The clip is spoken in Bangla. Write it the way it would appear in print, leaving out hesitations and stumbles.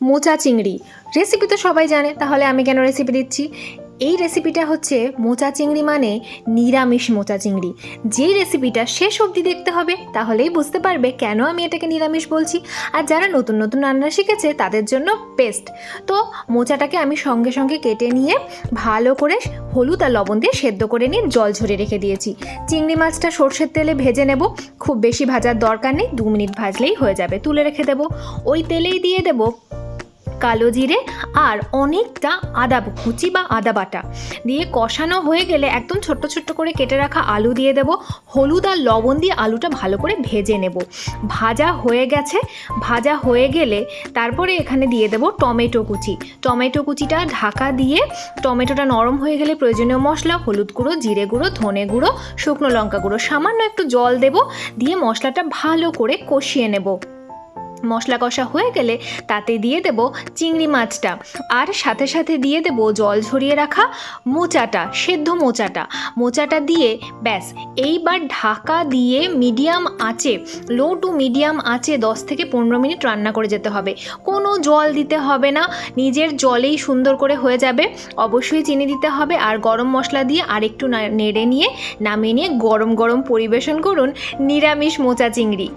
মোচা চিংড়ি রেসিপি তো সবাই জানে, তাহলে আমি কেন রেসিপি দিচ্ছি। এই রেসিপিটা হচ্ছে মোচা চিংড়ি মানে নিরামিষ মোচা চিংড়ি। যেই রেসিপিটা শেষ অবধি দেখতে হবে, তাহলেই বুঝতে পারবে কেন আমি এটাকে নিরামিষ বলছি। আর যারা নতুন নতুন রান্না শিখেছে তাদের জন্য বেস্ট। তো মোচাটাকে আমি সঙ্গে সঙ্গে কেটে নিয়ে ভালো করে হলুদ আর লবণ দিয়ে সেদ্ধ করে নিয়ে জল ঝরিয়ে রেখে দিয়েছি। চিংড়ি মাছটা সর্ষের তেলে ভেজে নেব, খুব বেশি ভাজার দরকার নেই, 2 মিনিট ভাজলেই হয়ে যাবে। তুলে রেখে দেবো। ওই তেলেই দিয়ে দেবো কালো জিরে আর অনেকটা আদা কুচি বা আদা বাটা দিয়ে কষানো হয়ে গেলে একদম ছোট্ট ছোট্ট করে কেটে রাখা আলু দিয়ে দেব। হলুদ আর লবণ দিয়ে আলুটা ভালো করে ভেজে নেব। ভাজা হয়ে গেছে, ভাজা হয়ে গেলে তারপরে এখানে দিয়ে দেব টমেটো কুচি। টমেটো কুচিটা ঢাকা দিয়ে টমেটোটা নরম হয়ে গেলে প্রয়োজনীয় মশলা হলুদ গুঁড়ো, জিরে গুঁড়ো, ধনে গুঁড়ো, শুকনো লঙ্কা গুঁড়ো, সামান্য একটু জল দেব, দিয়ে মশলাটা ভালো করে কষিয়ে নেব। মশলা কষা হয়ে গেলে তাতে দিয়ে দেব চিংড়ি মাছটা, আর সাথে সাথে দিয়ে দেব জল ঝরিয়ে রাখা মোচাটা, সেদ্ধ মোচাটা দিয়ে ব্যাস এইবার ঢাকা দিয়ে মিডিয়াম আঁচে, লো টু মিডিয়াম আঁচে 10 থেকে 15 মিনিট রান্না করে যেতে হবে। কোনো জল দিতে হবে না, নিজের জলেই সুন্দর করে হয়ে যাবে। অবশ্যই চিনি দিতে হবে, আর গরম মশলা দিয়ে আরেকটু নেড়ে নিয়ে নামিয়ে নিয়ে গরম গরম পরিবেশন করুন নিরামিষ মোচা চিংড়ি।